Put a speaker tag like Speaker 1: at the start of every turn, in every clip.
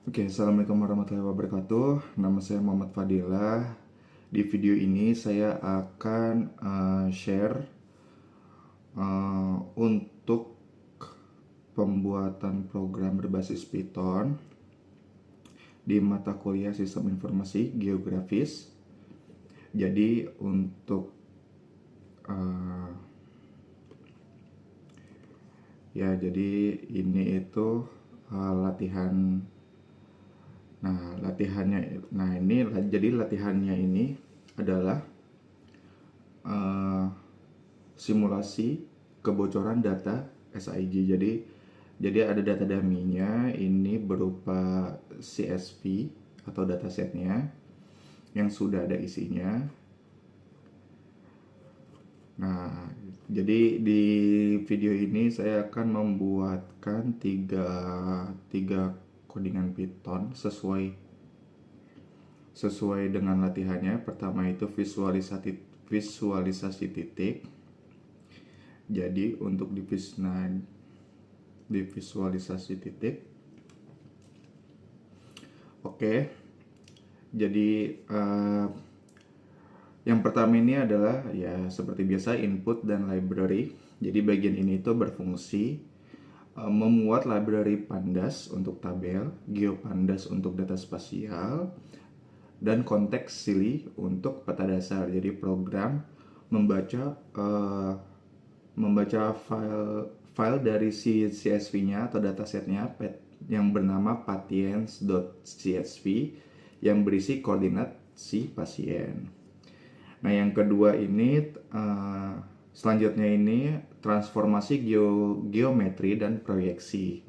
Speaker 1: Oke, Assalamualaikum warahmatullahi wabarakatuh. Nama saya Muhammad Fadilah. Di video ini saya akan share untuk pembuatan program berbasis Python di mata kuliah Sistem Informasi Geografis. Jadi untuk jadi ini itu latihan. Jadi latihannya ini adalah simulasi kebocoran data SIG. Jadi ada data dummy-nya ini berupa CSV atau datasetnya yang sudah ada isinya. Nah, jadi di video ini saya akan membuatkan tiga codingan Python sesuai dengan latihannya. Pertama itu visualisasi titik. Jadi untuk di visualisasi titik. Oke. Jadi yang pertama ini adalah ya seperti biasa input dan library. Jadi bagian ini itu berfungsi memuat library pandas untuk tabel, geopandas untuk data spasial, dan konteks silly untuk peta dasar. Jadi program membaca file dari si CSV-nya atau datasetnya yang bernama patients.csv yang berisi koordinat si pasien. Nah, yang kedua ini selanjutnya ini transformasi geometri dan proyeksi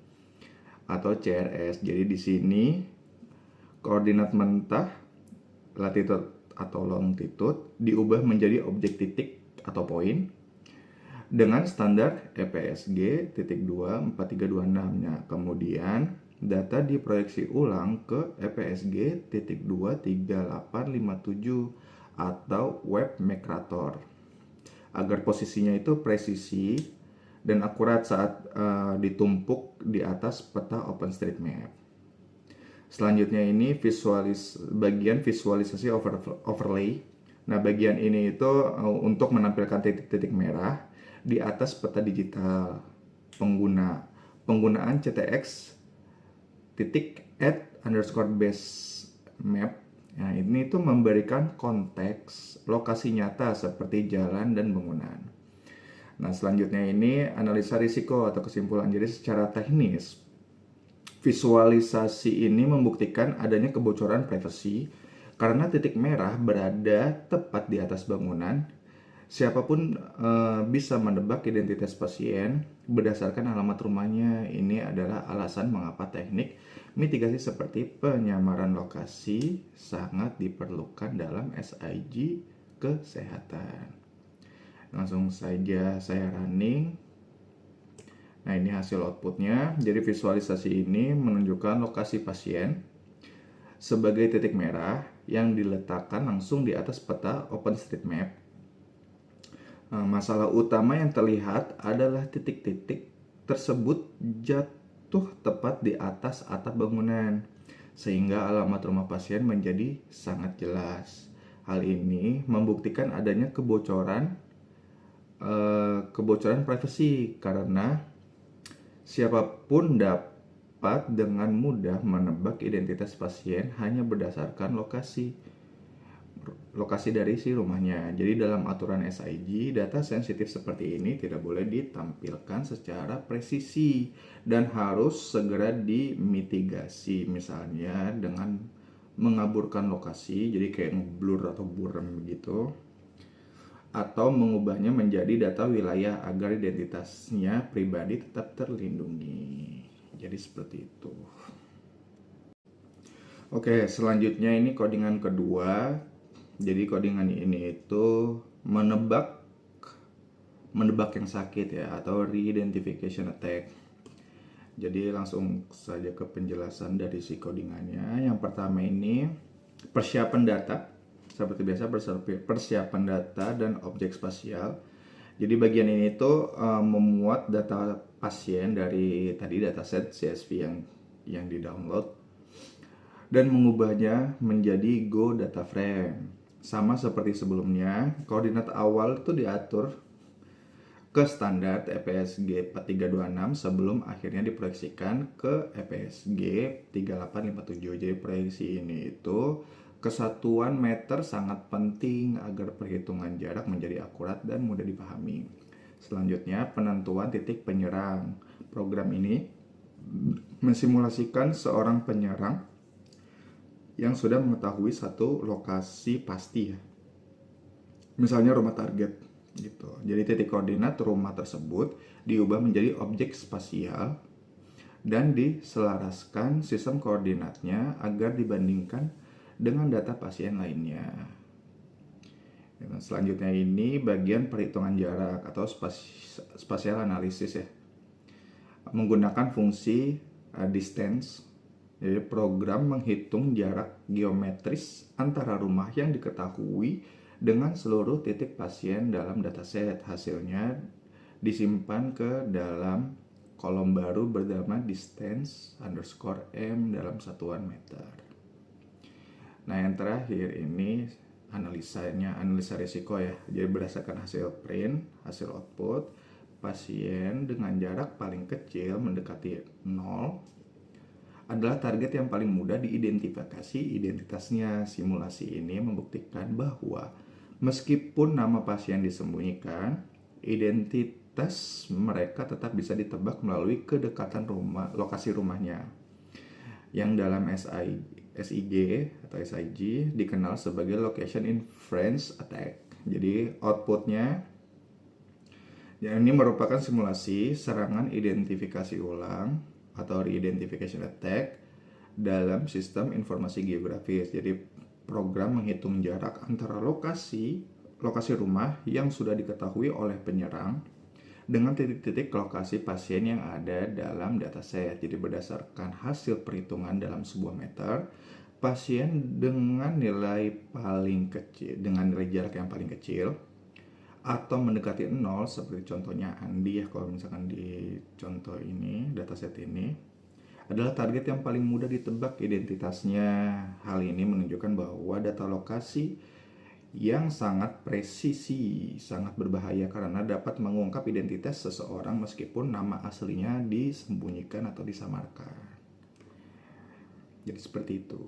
Speaker 1: atau CRS. Jadi di sini koordinat mentah latitude atau longitude diubah menjadi objek titik atau poin dengan standar EPSG titik 2 4326. Nah, kemudian data diproyeksi ulang ke EPSG titik 2 3857 atau web migrator agar posisinya itu presisi dan akurat saat ditumpuk di atas peta OpenStreetMap. Selanjutnya ini bagian visualisasi overlay. Nah, bagian ini itu untuk menampilkan titik-titik merah di atas peta digital penggunaan CTX @_base map. Nah, ini tuh memberikan konteks lokasi nyata seperti jalan dan bangunan. Nah, selanjutnya ini analisa risiko atau kesimpulan. Jadi secara teknis, visualisasi ini membuktikan adanya kebocoran privasi karena titik merah berada tepat di atas bangunan. Siapapun bisa menebak identitas pasien berdasarkan alamat rumahnya. Ini adalah alasan mengapa teknik mitigasi seperti penyamaran lokasi sangat diperlukan dalam SIG kesehatan. Langsung saja saya running. Nah, ini hasil outputnya. Jadi visualisasi ini menunjukkan lokasi pasien sebagai titik merah yang diletakkan langsung di atas peta OpenStreetMap. Masalah utama yang terlihat adalah titik-titik tersebut jatuh tepat di atas atap bangunan, sehingga alamat rumah pasien menjadi sangat jelas. Hal ini membuktikan adanya kebocoran privasi karena siapapun dapat dengan mudah menebak identitas pasien hanya berdasarkan lokasi dari si rumahnya. Jadi dalam aturan SIG, data sensitif seperti ini tidak boleh ditampilkan secara presisi dan harus segera dimitigasi, misalnya dengan mengaburkan lokasi, jadi kayak ngeblur atau buram gitu, atau mengubahnya menjadi data wilayah agar identitasnya pribadi tetap terlindungi. Jadi seperti itu. Oke, selanjutnya ini codingan kedua. Jadi codingan ini itu menebak yang sakit ya, atau re-identification attack. Jadi langsung saja ke penjelasan dari si codingannya. Yang pertama ini persiapan data. Seperti biasa, persiapan data dan objek spasial. Jadi bagian ini tuh memuat data pasien dari tadi dataset CSV yang di-download. dan mengubahnya menjadi Go Data Frame. Sama seperti sebelumnya, koordinat awal itu diatur ke standar EPSG 4326 sebelum akhirnya diproyeksikan ke EPSG 3857. Jadi proyeksi ini itu kesatuan meter sangat penting agar perhitungan jarak menjadi akurat dan mudah dipahami. Selanjutnya, penentuan titik penyerang. Program ini mensimulasikan seorang penyerang yang sudah mengetahui satu lokasi pasti ya. Misalnya rumah target gitu. Jadi titik koordinat rumah tersebut diubah menjadi objek spasial dan diselaraskan sistem koordinatnya agar dibandingkan dengan data pasien lainnya. Selanjutnya ini bagian perhitungan jarak atau spatial analysis ya. Menggunakan fungsi distance. Jadi program menghitung jarak geometris antara rumah yang diketahui dengan seluruh titik pasien dalam dataset. Hasilnya disimpan ke dalam kolom baru bernama distance underscore m dalam satuan meter. Nah yang terakhir ini analisa risiko ya. Jadi berdasarkan hasil print, hasil output, pasien dengan jarak paling kecil mendekati 0 adalah target yang paling mudah diidentifikasi identitasnya. Simulasi ini membuktikan bahwa meskipun nama pasien disembunyikan, identitas mereka tetap bisa ditebak melalui kedekatan lokasi rumahnya, yang dalam SIG atau SIG dikenal sebagai Location Inference Attack. Jadi outputnya ini merupakan simulasi serangan identifikasi ulang atau re-identification attack dalam sistem informasi geografis. Jadi program menghitung jarak antara lokasi rumah yang sudah diketahui oleh penyerang dengan titik-titik lokasi pasien yang ada dalam dataset. Jadi berdasarkan hasil perhitungan dalam sebuah meter, pasien dengan nilai paling kecil, dengan nilai jarak yang paling kecil atau mendekati 0 seperti contohnya Andi ya, kalau misalkan di contoh ini, dataset ini adalah target yang paling mudah ditebak identitasnya. Hal ini menunjukkan bahwa data lokasi yang sangat presisi sangat berbahaya karena dapat mengungkap identitas seseorang meskipun nama aslinya disembunyikan atau disamarkan. Jadi seperti itu.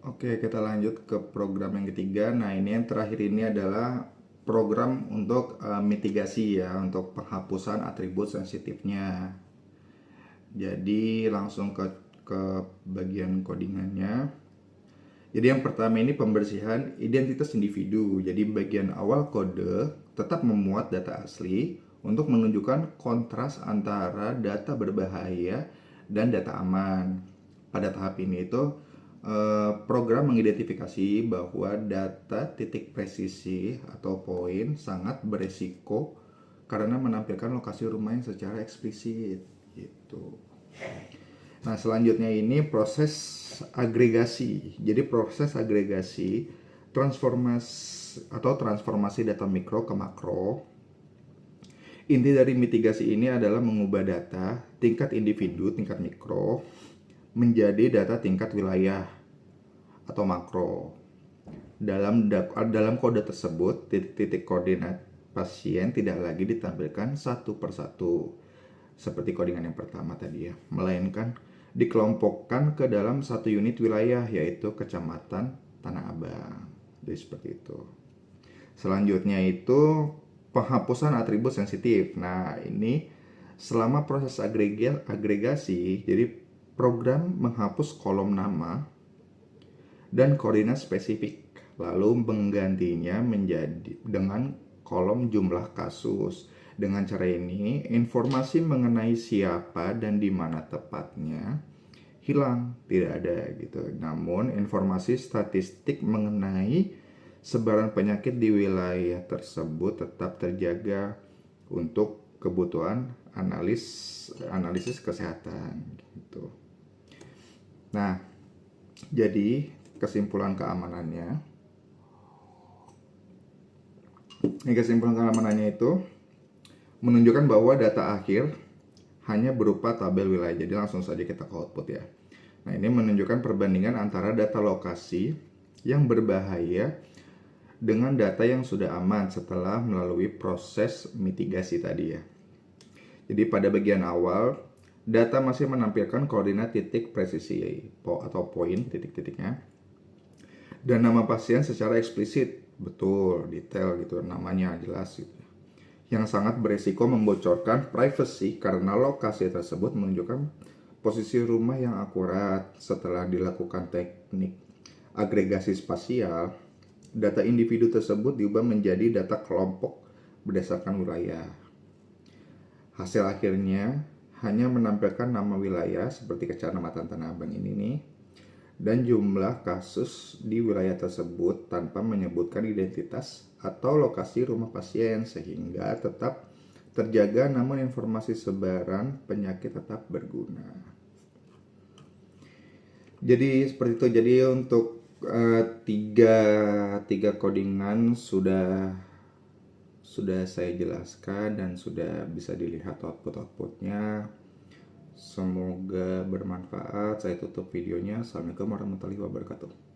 Speaker 1: Oke, kita lanjut ke program yang ketiga. Nah, ini yang terakhir ini adalah program untuk mitigasi ya, untuk penghapusan atribut sensitifnya. Jadi langsung ke bagian codingannya. Jadi yang pertama ini pembersihan identitas individu. Jadi bagian awal kode tetap memuat data asli untuk menunjukkan kontras antara data berbahaya dan data aman. Pada tahap ini itu program mengidentifikasi bahwa data titik presisi atau poin sangat beresiko karena menampilkan lokasi rumah yang secara eksplisit gitu. Nah, selanjutnya ini proses agregasi. Jadi proses agregasi transformasi data mikro ke makro. Inti dari mitigasi ini adalah mengubah data tingkat individu, tingkat mikro menjadi data tingkat wilayah atau makro. Dalam kode tersebut, titik-titik koordinat pasien tidak lagi ditampilkan satu persatu seperti codingan yang pertama tadi ya, melainkan dikelompokkan ke dalam satu unit wilayah, yaitu kecamatan Tanah Abang. Jadi seperti itu. Selanjutnya itu penghapusan atribut sensitif. Nah, ini selama proses agregasi, jadi program menghapus kolom nama dan koordinat spesifik, lalu menggantinya menjadi dengan kolom jumlah kasus. Dengan cara ini, informasi mengenai siapa dan di mana tepatnya hilang, tidak ada gitu. Namun, informasi statistik mengenai sebaran penyakit di wilayah tersebut tetap terjaga untuk kebutuhan analisis kesehatan gitu. Nah, jadi kesimpulan keamanannya. Ini kesimpulan keamanannya itu menunjukkan bahwa data akhir hanya berupa tabel wilayah. Jadi langsung saja kita ke output ya. Nah, ini menunjukkan perbandingan antara data lokasi yang berbahaya dengan data yang sudah aman setelah melalui proses mitigasi tadi ya. Jadi pada bagian awal, data masih menampilkan koordinat titik presisi atau poin titik-titiknya dan nama pasien secara eksplisit, betul, detail gitu, namanya jelas gitu. Yang sangat beresiko membocorkan privasi karena lokasi tersebut menunjukkan posisi rumah yang akurat. Setelah dilakukan teknik agregasi spasial, data individu tersebut diubah menjadi data kelompok berdasarkan wilayah. Hasil akhirnya hanya menampilkan nama wilayah seperti Kecamatan Tanah Abang ini nih, dan jumlah kasus di wilayah tersebut tanpa menyebutkan identitas atau lokasi rumah pasien, sehingga tetap terjaga namun informasi sebaran penyakit tetap berguna. Jadi seperti itu. Jadi untuk tiga codingan sudah saya jelaskan dan sudah bisa dilihat outputnya. Semoga bermanfaat. Saya tutup videonya. Assalamualaikum warahmatullahi wabarakatuh.